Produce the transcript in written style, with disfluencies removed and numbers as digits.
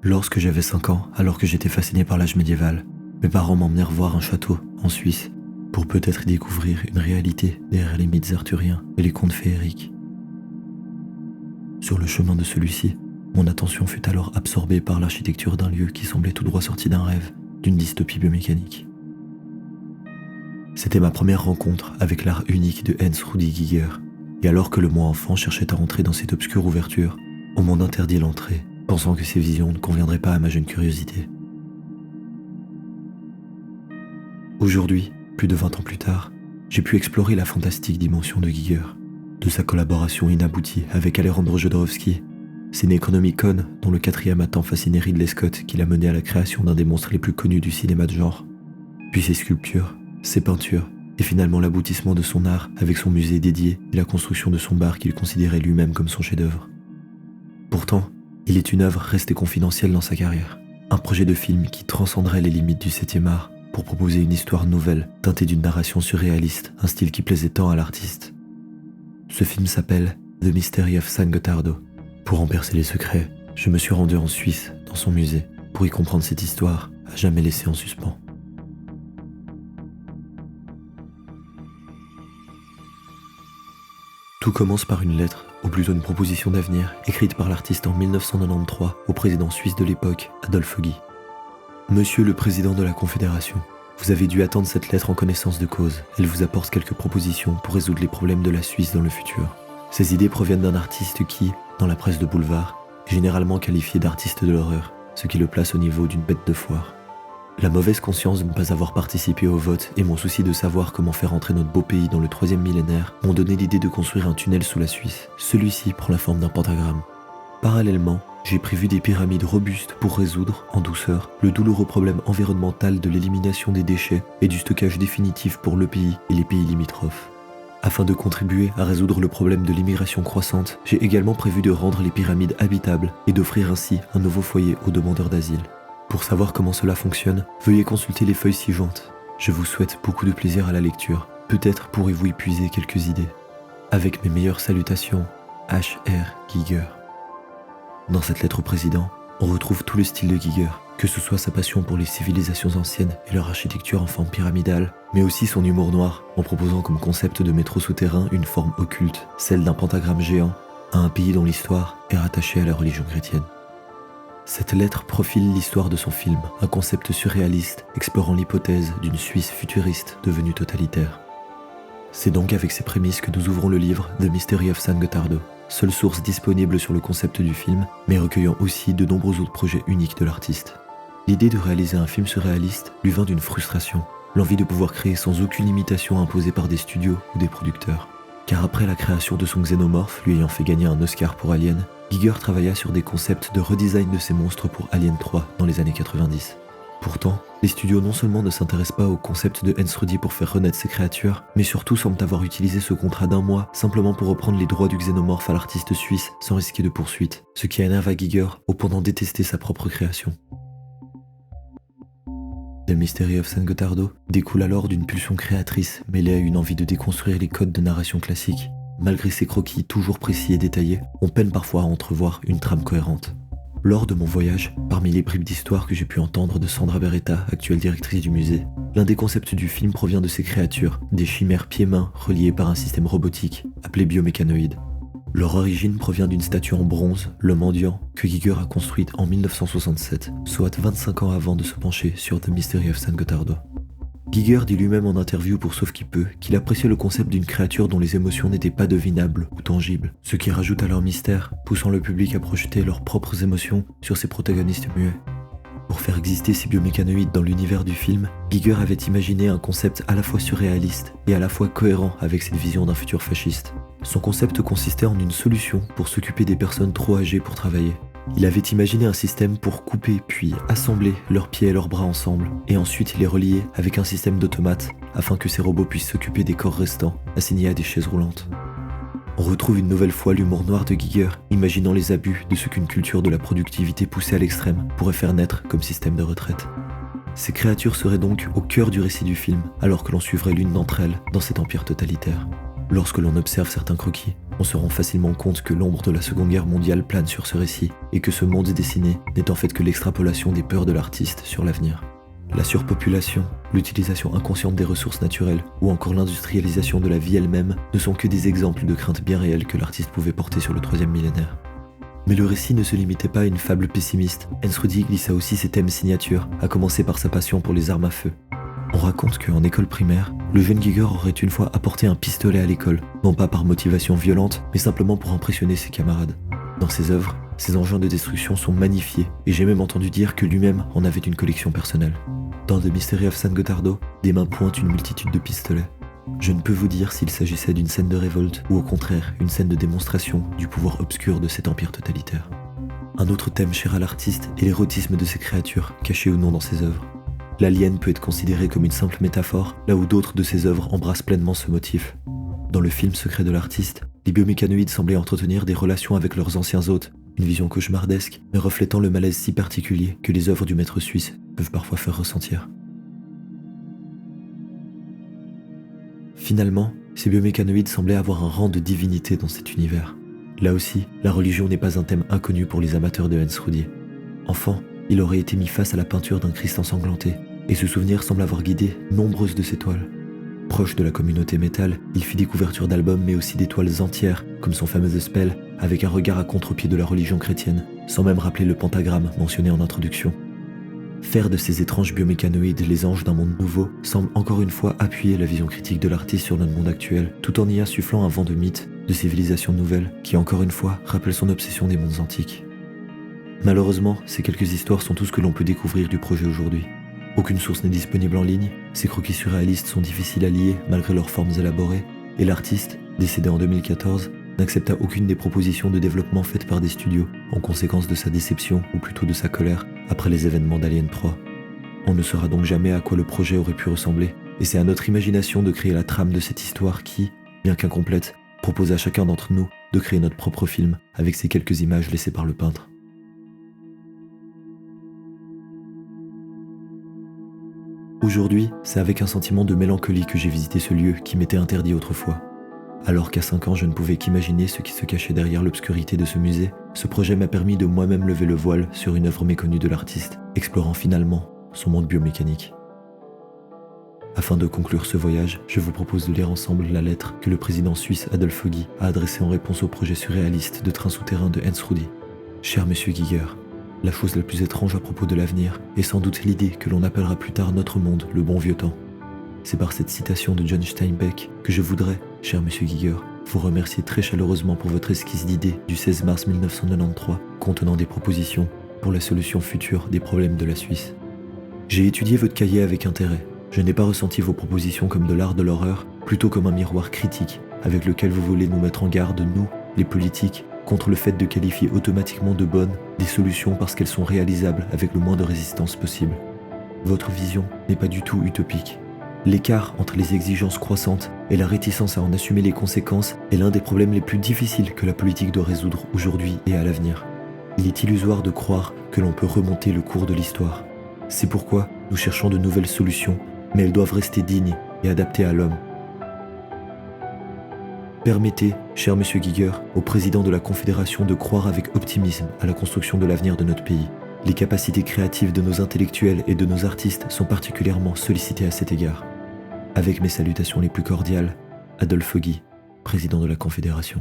Lorsque j'avais 5 ans, alors que j'étais fasciné par l'âge médiéval, mes parents m'emmenèrent voir un château, en Suisse, pour peut-être y découvrir une réalité derrière les mythes arthuriens et les contes féeriques. Sur le chemin de celui-ci, mon attention fut alors absorbée par l'architecture d'un lieu qui semblait tout droit sorti d'un rêve, d'une dystopie biomécanique. C'était ma première rencontre avec l'art unique de Hans Rudi Giger, et alors que le moi enfant cherchait à entrer dans cette obscure ouverture, on m'en interdit l'entrée, pensant que ces visions ne conviendraient pas à ma jeune curiosité. Aujourd'hui, plus de 20 ans plus tard, j'ai pu explorer la fantastique dimension de Giger, de sa collaboration inaboutie avec Alejandro Jodorowsky, ses Necronomicon, dont le 4e a tant fasciné Ridley Scott qu'il a mené à la création d'un des monstres les plus connus du cinéma de genre, puis ses sculptures, ses peintures, et finalement l'aboutissement de son art avec son musée dédié et la construction de son bar qu'il considérait lui-même comme son chef-d'œuvre. Pourtant, il est une œuvre restée confidentielle dans sa carrière, un projet de film qui transcenderait les limites du 7e art pour proposer une histoire nouvelle teintée d'une narration surréaliste, un style qui plaisait tant à l'artiste. Ce film s'appelle The Mystery of San Gottardo. Pour en percer les secrets, je me suis rendu en Suisse, dans son musée, pour y comprendre cette histoire à jamais laissée en suspens. Tout commence par une lettre, ou plutôt une proposition d'avenir, écrite par l'artiste en 1993 au président suisse de l'époque, Adolphe Guy. Monsieur le président de la Confédération, vous avez dû attendre cette lettre en connaissance de cause. Elle vous apporte quelques propositions pour résoudre les problèmes de la Suisse dans le futur. Ces idées proviennent d'un artiste qui, dans la presse de boulevard, est généralement qualifié d'artiste de l'horreur, ce qui le place au niveau d'une bête de foire. La mauvaise conscience de ne pas avoir participé au vote et mon souci de savoir comment faire entrer notre beau pays dans le 3e millénaire m'ont donné l'idée de construire un tunnel sous la Suisse. Celui-ci prend la forme d'un pentagramme. Parallèlement, j'ai prévu des pyramides robustes pour résoudre, en douceur, le douloureux problème environnemental de l'élimination des déchets et du stockage définitif pour le pays et les pays limitrophes. Afin de contribuer à résoudre le problème de l'immigration croissante, j'ai également prévu de rendre les pyramides habitables et d'offrir ainsi un nouveau foyer aux demandeurs d'asile. Pour savoir comment cela fonctionne, veuillez consulter les feuilles ci-jointes. Je vous souhaite beaucoup de plaisir à la lecture. Peut-être pourrez-vous y puiser quelques idées. Avec mes meilleures salutations, H.R. Giger. Dans cette lettre au président, on retrouve tout le style de Giger, que ce soit sa passion pour les civilisations anciennes et leur architecture en forme pyramidale, mais aussi son humour noir, en proposant comme concept de métro souterrain une forme occulte, celle d'un pentagramme géant, à un pays dont l'histoire est rattachée à la religion chrétienne. Cette lettre profile l'histoire de son film, un concept surréaliste explorant l'hypothèse d'une Suisse futuriste devenue totalitaire. C'est donc avec ces prémices que nous ouvrons le livre The Mystery of San Gottardo, seule source disponible sur le concept du film, mais recueillant aussi de nombreux autres projets uniques de l'artiste. L'idée de réaliser un film surréaliste lui vint d'une frustration, l'envie de pouvoir créer sans aucune limitation imposée par des studios ou des producteurs. Car après la création de son xénomorphe, lui ayant fait gagner un Oscar pour Alien, Giger travailla sur des concepts de redesign de ces monstres pour Alien 3 dans les années 90. Pourtant, les studios non seulement ne s'intéressent pas au concept de Hans Rudi pour faire renaître ces créatures, mais surtout semblent avoir utilisé ce contrat d'1 mois simplement pour reprendre les droits du xénomorphe à l'artiste suisse sans risquer de poursuite, ce qui énerva Giger au point d'en détester sa propre création. The Mystery of San Gottardo découle alors d'une pulsion créatrice mêlée à une envie de déconstruire les codes de narration classiques. Malgré ses croquis toujours précis et détaillés, on peine parfois à entrevoir une trame cohérente. Lors de mon voyage, parmi les bribes d'histoire que j'ai pu entendre de Sandra Beretta, actuelle directrice du musée, l'un des concepts du film provient de ces créatures, des chimères pieds-mains reliées par un système robotique, appelé biomécanoïde. Leur origine provient d'une statue en bronze, le mendiant, que Giger a construite en 1967, soit 25 ans avant de se pencher sur The Mystery of San Gottardo. Giger dit lui-même en interview pour Sauf qui peut qu'il appréciait le concept d'une créature dont les émotions n'étaient pas devinables ou tangibles, ce qui rajoute à leur mystère, poussant le public à projeter leurs propres émotions sur ses protagonistes muets. Pour faire exister ces biomécanoïdes dans l'univers du film, Giger avait imaginé un concept à la fois surréaliste et à la fois cohérent avec cette vision d'un futur fasciste. Son concept consistait en une solution pour s'occuper des personnes trop âgées pour travailler. Il avait imaginé un système pour couper puis assembler leurs pieds et leurs bras ensemble, et ensuite les relier avec un système d'automates afin que ces robots puissent s'occuper des corps restants, assignés à des chaises roulantes. On retrouve une nouvelle fois l'humour noir de Giger, imaginant les abus de ce qu'une culture de la productivité poussée à l'extrême pourrait faire naître comme système de retraite. Ces créatures seraient donc au cœur du récit du film, alors que l'on suivrait l'une d'entre elles dans cet empire totalitaire. Lorsque l'on observe certains croquis, on se rend facilement compte que l'ombre de la Seconde Guerre mondiale plane sur ce récit et que ce monde dessiné n'est en fait que l'extrapolation des peurs de l'artiste sur l'avenir. La surpopulation, l'utilisation inconsciente des ressources naturelles ou encore l'industrialisation de la vie elle-même ne sont que des exemples de craintes bien réelles que l'artiste pouvait porter sur le troisième millénaire. Mais le récit ne se limitait pas à une fable pessimiste. Ensrudi glissa aussi ses thèmes signatures, à commencer par sa passion pour les armes à feu. On raconte qu'en école primaire, le jeune Giger aurait une fois apporté un pistolet à l'école, non pas par motivation violente, mais simplement pour impressionner ses camarades. Dans ses œuvres, ses engins de destruction sont magnifiés, et j'ai même entendu dire que lui-même en avait une collection personnelle. Dans The Mystery of San Gottardo, des mains pointent une multitude de pistolets. Je ne peux vous dire s'il s'agissait d'une scène de révolte ou au contraire une scène de démonstration du pouvoir obscur de cet empire totalitaire. Un autre thème cher à l'artiste est l'érotisme de ces créatures, cachées ou non dans ses œuvres. L'alien peut être considéré comme une simple métaphore, là où d'autres de ses œuvres embrassent pleinement ce motif. Dans le film secret de l'artiste, les biomécanoïdes semblaient entretenir des relations avec leurs anciens hôtes, une vision cauchemardesque, mais reflétant le malaise si particulier que les œuvres du maître suisse peuvent parfois faire ressentir. Finalement, ces biomécanoïdes semblaient avoir un rang de divinité dans cet univers. Là aussi, la religion n'est pas un thème inconnu pour les amateurs de Ensrudi. Enfant, il aurait été mis face à la peinture d'un Christ ensanglanté, et ce souvenir semble avoir guidé nombreuses de ses toiles. Proche de la communauté métal, il fit des couvertures d'albums mais aussi des toiles entières, comme son fameux The Spell, avec un regard à contre-pied de la religion chrétienne, sans même rappeler le pentagramme mentionné en introduction. Faire de ces étranges biomécanoïdes les anges d'un monde nouveau semble encore une fois appuyer la vision critique de l'artiste sur notre monde actuel, tout en y insufflant un vent de mythes, de civilisations nouvelles, qui encore une fois rappelle son obsession des mondes antiques. Malheureusement, ces quelques histoires sont tout ce que l'on peut découvrir du projet aujourd'hui. Aucune source n'est disponible en ligne, ces croquis surréalistes sont difficiles à lier malgré leurs formes élaborées, et l'artiste, décédé en 2014, n'accepta aucune des propositions de développement faites par des studios, en conséquence de sa déception, ou plutôt de sa colère, après les événements d'Alien 3. On ne saura donc jamais à quoi le projet aurait pu ressembler, et c'est à notre imagination de créer la trame de cette histoire qui, bien qu'incomplète, propose à chacun d'entre nous de créer notre propre film avec ces quelques images laissées par le peintre. Aujourd'hui, c'est avec un sentiment de mélancolie que j'ai visité ce lieu qui m'était interdit autrefois. Alors qu'à 5 ans je ne pouvais qu'imaginer ce qui se cachait derrière l'obscurité de ce musée, ce projet m'a permis de moi-même lever le voile sur une œuvre méconnue de l'artiste, explorant finalement son monde biomécanique. Afin de conclure ce voyage, je vous propose de lire ensemble la lettre que le président suisse Adolf Foggy a adressée en réponse au projet surréaliste de train souterrain de Ensrudi. Cher monsieur Giger, la chose la plus étrange à propos de l'avenir est sans doute l'idée que l'on appellera plus tard notre monde le bon vieux temps. C'est par cette citation de John Steinbeck que je voudrais, cher monsieur Giger, vous remercier très chaleureusement pour votre esquisse d'idée du 16 mars 1993 contenant des propositions pour la solution future des problèmes de la Suisse. J'ai étudié votre cahier avec intérêt. Je n'ai pas ressenti vos propositions comme de l'art de l'horreur, plutôt comme un miroir critique avec lequel vous voulez nous mettre en garde, nous, les politiques, contre le fait de qualifier automatiquement de bonnes des solutions parce qu'elles sont réalisables avec le moins de résistance possible. Votre vision n'est pas du tout utopique. L'écart entre les exigences croissantes et la réticence à en assumer les conséquences est l'un des problèmes les plus difficiles que la politique doit résoudre aujourd'hui et à l'avenir. Il est illusoire de croire que l'on peut remonter le cours de l'histoire. C'est pourquoi nous cherchons de nouvelles solutions, mais elles doivent rester dignes et adaptées à l'homme. Permettez, cher monsieur Giger, au président de la Confédération de croire avec optimisme à la construction de l'avenir de notre pays. Les capacités créatives de nos intellectuels et de nos artistes sont particulièrement sollicitées à cet égard. Avec mes salutations les plus cordiales, Adolf Foggy, président de la Confédération.